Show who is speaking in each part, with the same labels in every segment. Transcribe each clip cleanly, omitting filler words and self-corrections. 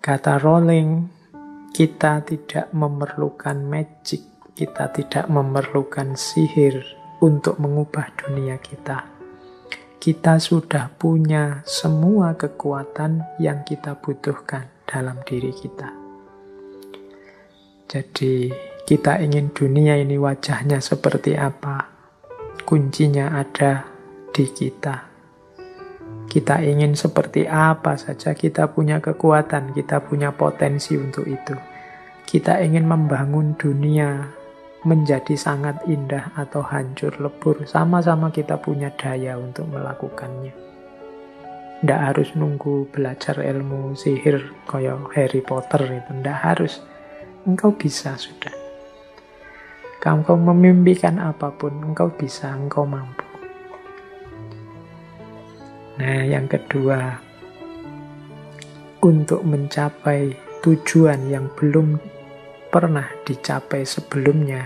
Speaker 1: Kata Rowling, kita tidak memerlukan magic, kita tidak memerlukan sihir untuk mengubah dunia kita. Kita sudah punya semua kekuatan yang kita butuhkan dalam diri kita. Jadi, kita ingin dunia ini wajahnya seperti apa? Kuncinya ada di kita. Kita ingin seperti apa saja, kita punya kekuatan, kita punya potensi untuk itu. Kita ingin membangun dunia menjadi sangat indah atau hancur lebur, sama-sama kita punya daya untuk melakukannya. Tidak harus nunggu belajar ilmu sihir kayak Harry Potter itu, tidak harus. Engkau bisa sudah. Engkau memimpikan apapun, engkau bisa, engkau mampu. Nah, yang kedua, untuk mencapai tujuan yang belum pernah dicapai sebelumnya,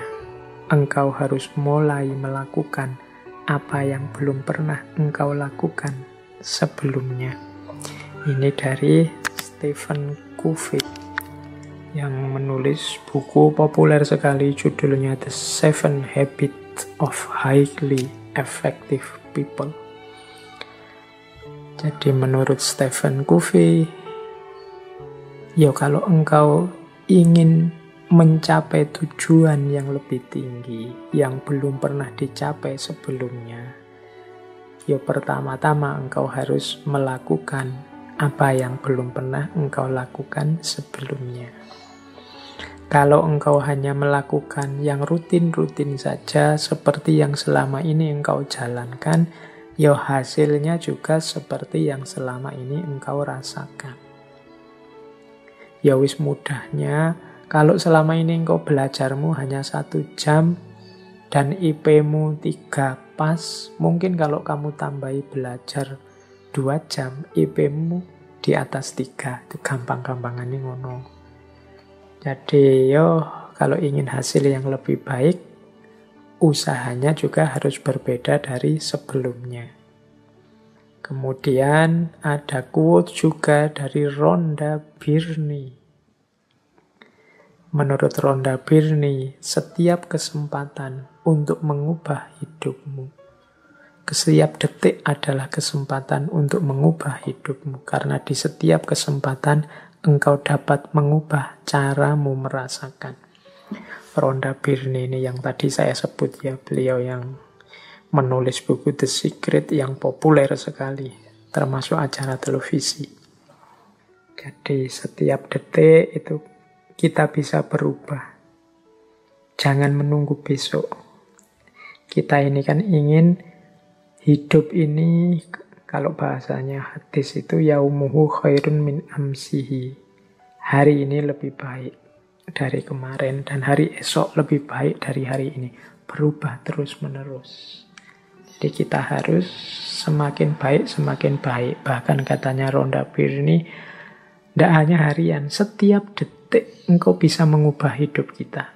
Speaker 1: engkau harus mulai melakukan apa yang belum pernah engkau lakukan sebelumnya. Ini dari Stephen Covey yang menulis buku populer sekali, judulnya The 7 Habits of Highly Effective People. Jadi menurut Stephen Covey, ya kalau engkau ingin mencapai tujuan yang lebih tinggi, yang belum pernah dicapai sebelumnya, ya pertama-tama engkau harus melakukan apa yang belum pernah engkau lakukan sebelumnya. Kalau engkau hanya melakukan yang rutin-rutin saja, seperti yang selama ini engkau jalankan, ya hasilnya juga seperti yang selama ini engkau rasakan. Ya wis mudahnya, kalau selama ini engkau belajarmu hanya 1 jam dan IP-mu 3 pas, mungkin kalau kamu tambahi belajar 2 jam, IP-mu di atas 3. Itu gampang-gampangannya ngono. Jadi yo kalau ingin hasil yang lebih baik, usahanya juga harus berbeda dari sebelumnya. Kemudian ada quote juga dari Rhonda Byrne. Menurut Rhonda Byrne, setiap kesempatan untuk mengubah hidupmu, setiap detik adalah kesempatan untuk mengubah hidupmu. Karena di setiap kesempatan engkau dapat mengubah caramu merasakan. Rhonda Byrne ini yang tadi saya sebut ya, beliau yang menulis buku The Secret yang populer sekali, termasuk acara televisi. Jadi setiap detik itu kita bisa berubah. Jangan menunggu besok. Kita ini kan ingin hidup ini, kalau bahasanya hadis itu yaumuhu khairun min amsihi. Hari ini lebih baik dari kemarin, dan hari esok lebih baik dari hari ini. Berubah terus-menerus. Jadi kita harus semakin baik, semakin baik. Bahkan katanya Rhonda Byrne, tidak hanya harian, setiap detik engkau bisa mengubah hidup kita.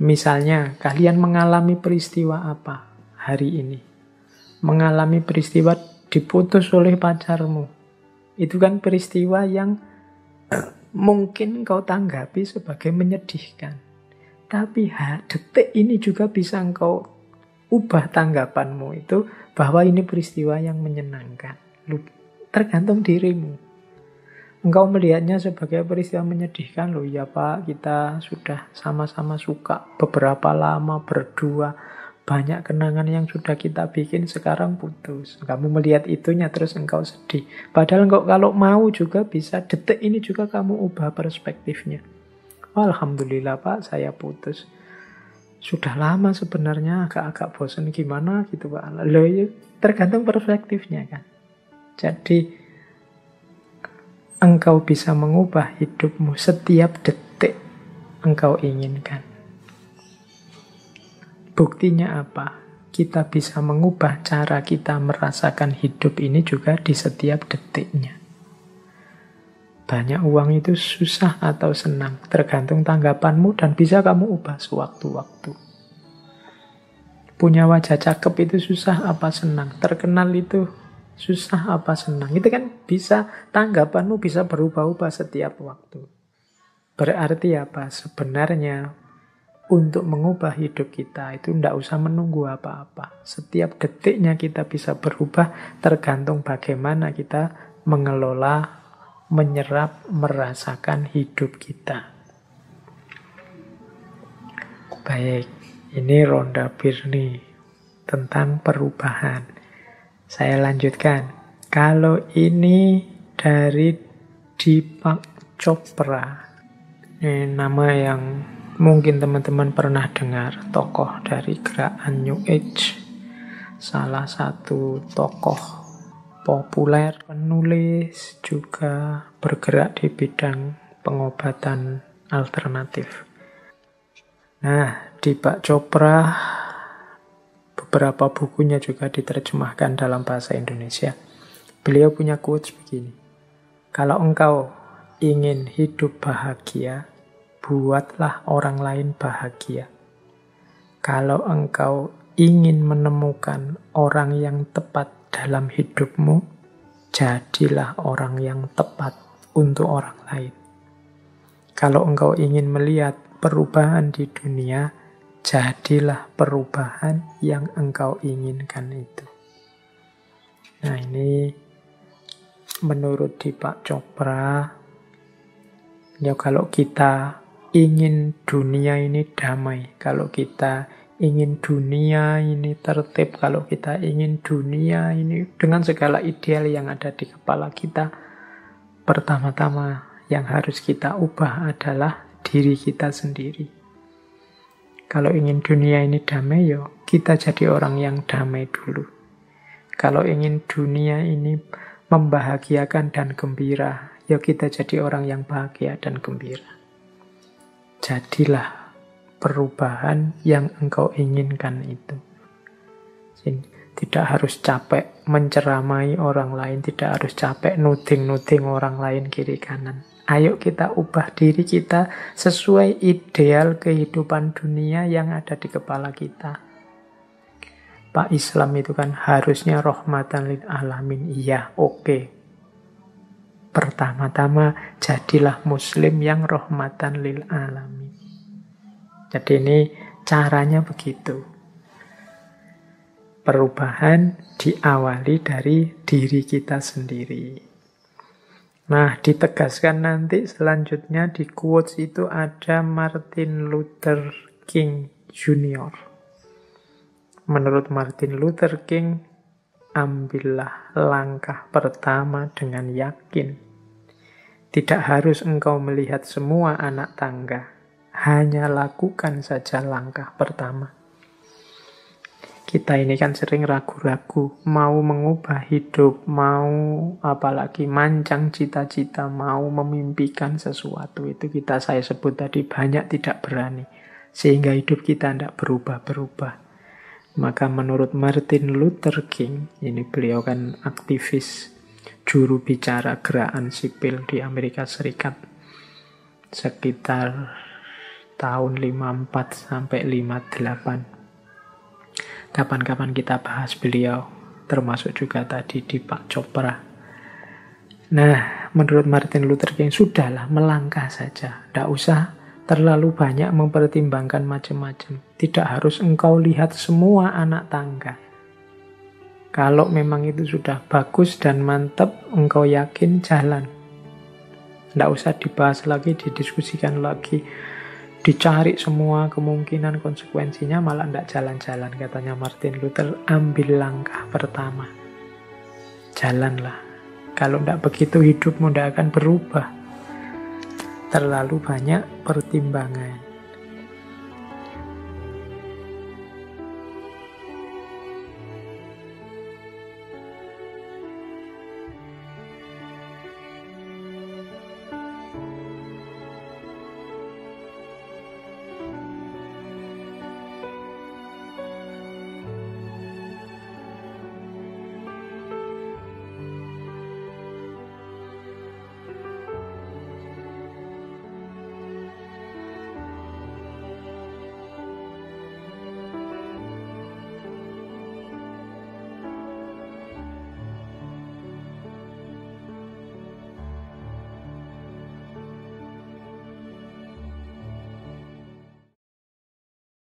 Speaker 1: Misalnya, kalian mengalami peristiwa apa hari ini? Mengalami peristiwa diputus oleh pacarmu. Itu kan peristiwa yang mungkin kau tanggapi sebagai menyedihkan. Tapi detik ini juga bisa engkau ubah tanggapanmu itu bahwa ini peristiwa yang menyenangkan. Tergantung dirimu. Engkau melihatnya sebagai peristiwa menyedihkan, loh ya Pak, kita sudah sama-sama suka beberapa lama berdua, banyak kenangan yang sudah kita bikin, sekarang putus. Kamu melihat itunya terus engkau sedih. Padahal engkau kalau mau juga bisa, detik ini juga kamu ubah perspektifnya. Oh, alhamdulillah Pak, saya putus. Sudah lama sebenarnya, agak-agak bosan gimana gitu Pak. Loh ya, tergantung perspektifnya kan. Jadi engkau bisa mengubah hidupmu setiap detik engkau inginkan. Buktinya apa? Kita bisa mengubah cara kita merasakan hidup ini juga di setiap detiknya. Banyak uang itu susah atau senang, tergantung tanggapanmu dan bisa kamu ubah sewaktu-waktu. Punya wajah cakep itu susah apa senang, terkenal itu Susah apa senang? Itu kan bisa, tanggapanmu bisa berubah-ubah setiap waktu. Berarti apa? Sebenarnya untuk mengubah hidup kita itu tidak usah menunggu apa-apa. Setiap detiknya kita bisa berubah tergantung bagaimana kita mengelola, menyerap, merasakan hidup kita. Baik, ini Rhonda Byrne tentang perubahan. Saya lanjutkan. Kalau ini dari Deepak Chopra. Ini nama yang mungkin teman-teman pernah dengar, tokoh dari gerakan New Age. Salah satu tokoh populer, penulis, juga bergerak di bidang pengobatan alternatif. Nah, Deepak Chopra, beberapa bukunya juga diterjemahkan dalam bahasa Indonesia. Beliau punya quotes begini. Kalau engkau ingin hidup bahagia, buatlah orang lain bahagia. Kalau engkau ingin menemukan orang yang tepat dalam hidupmu, jadilah orang yang tepat untuk orang lain. Kalau engkau ingin melihat perubahan di dunia, jadilah perubahan yang engkau inginkan itu. Nah, ini menurut Deepak Chopra, ya kalau kita ingin dunia ini damai, kalau kita ingin dunia ini tertib, kalau kita ingin dunia ini dengan segala ideal yang ada di kepala kita, pertama-tama yang harus kita ubah adalah diri kita sendiri. Kalau ingin dunia ini damai, yo kita jadi orang yang damai dulu. Kalau ingin dunia ini membahagiakan dan gembira, ya kita jadi orang yang bahagia dan gembira. Jadilah perubahan yang engkau inginkan itu. Tidak harus capek menceramai orang lain, tidak harus capek nuding-nuding orang lain kiri kanan. Ayo kita ubah diri kita sesuai ideal kehidupan dunia yang ada di kepala kita. Pak, Islam itu kan harusnya rahmatan lil alamin. Iya, oke. Pertama-tama jadilah muslim yang rahmatan lil alamin. Jadi ini caranya begitu. Perubahan diawali dari diri kita sendiri. Nah, ditegaskan nanti selanjutnya di quotes itu ada Martin Luther King Jr. Menurut Martin Luther King, ambillah langkah pertama dengan yakin. Tidak harus engkau melihat semua anak tangga, hanya lakukan saja langkah pertama. Kita ini kan sering ragu-ragu, mau mengubah hidup, mau apalagi mancang cita-cita, mau memimpikan sesuatu. Itu saya sebut tadi banyak tidak berani. Sehingga hidup kita tidak berubah-berubah. Maka menurut Martin Luther King, ini beliau kan aktivis, juru bicara gerakan sipil di Amerika Serikat. Sekitar tahun 54 sampai 58. Kapan-kapan kita bahas beliau, termasuk juga tadi Deepak Chopra. Nah, menurut Martin Luther King, sudahlah melangkah saja. Tidak usah terlalu banyak mempertimbangkan macam-macam. Tidak harus engkau lihat semua anak tangga. Kalau memang itu sudah bagus dan mantap, engkau yakin, jalan. Tidak usah dibahas lagi, didiskusikan lagi. Dicari semua kemungkinan konsekuensinya, malah tidak jalan-jalan. Katanya Martin Luther, ambil langkah pertama. Jalanlah. Kalau tidak begitu hidupmu tidak akan berubah. Terlalu banyak pertimbangan.